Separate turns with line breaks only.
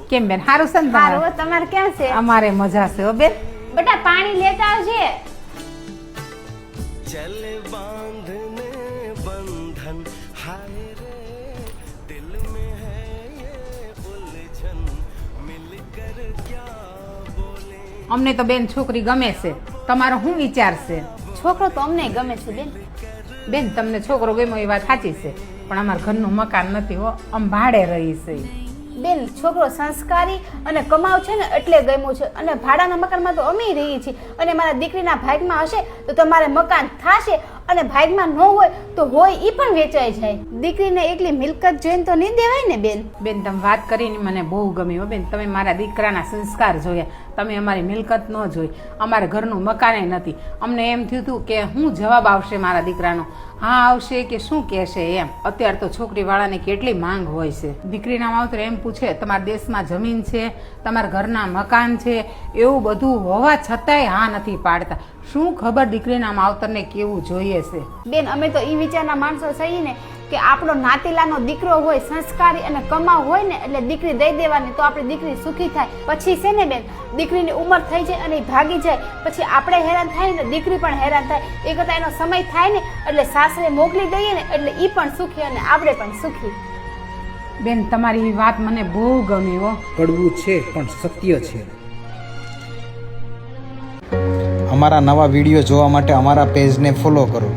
કેમ બેન સારું છે ને તમારે?
હારું, તમારે કેમ છે?
અમારે મજા છે હો બેન.
બેટા પાણી લેતા આવજે.
चले बांधने बंधन हाय रे दिल में है ये उलझन मिलकर क्या बोले।
અમને તો બેન છોકરી ગમે છે, તમારો શું વિચાર છે?
છોકરો તો અમને ગમે છે બેન.
બેન તમને છોકરો ગમ્યો એ વાત સાચી છે, પણ અમારા ઘરનું મકાન નથી હો, અમે ભાડે રહી છે.
બેન છોકરો સંસ્કારી અને કમાવ છે ને એટલે ગમ્યું છે, અને ભાડાના મકાનમાં તો અમે રહીએ છીએ, અને મારા દીકરીના ભાગમાં હશે તો તમારે મકાન થશે, અને ભાગમાં ન હોય તો હોય એ પણ વેચાઈ જાય. દીકરીને એકલી મિલકત જોઈને તો નહીં દેવાય ને બેન.
બેન તમે વાત કરીને મને બહુ ગમી હો બેન. તમે મારા દીકરાના સંસ્કાર જોયા, તમે અમારી મિલકત ન જોઈ, અમારા ઘરનું મકાને નથી. અમને એમ થયું હતું કે શું જવાબ આવશે મારા દીકરાનો, હા આવશે કે શું કહેશે એમ. અત્યારે તો છોકરીવાળાની કેટલી માંગ હોય છે. દીકરીના માવતર એમ પૂછે તમારા દેશમાં જમીન છે, તમારા ઘરના મકાન છે, એવું બધું હોવા છતાંય હા નથી પાડતા. શું ખબર દીકરીના માવતરને કેવું જોઈએ છે.
બેન અમે તો એ વિચારના માણસો છીએ ને કે આપણો નાતીલાનો દીકરો હોય, સંસ્કારી અને કમાવ હોય ને એટલે દીકરી દઈ દેવાની, તો આપણી દીકરી સુખી થાય. પછી છે ને બેન દીકરીની ઉંમર થઈ જાય અને ભાગી જાય, પછી આપણે હેરાન થાય ને દીકરી પણ હેરાન થાય. એ કરતાં એનો સમય થાય ને એટલે સાસરે મોકલી દઈએ ને એટલે એ પણ સુખી અને આપણે પણ સુખી.
બેન તમારી વાત મને બહુ ગમી હો.
કડવું છે પણ સત્ય છે. અમારા નવા વિડીયો જોવા માટે અમારા પેજને ફોલો કરો.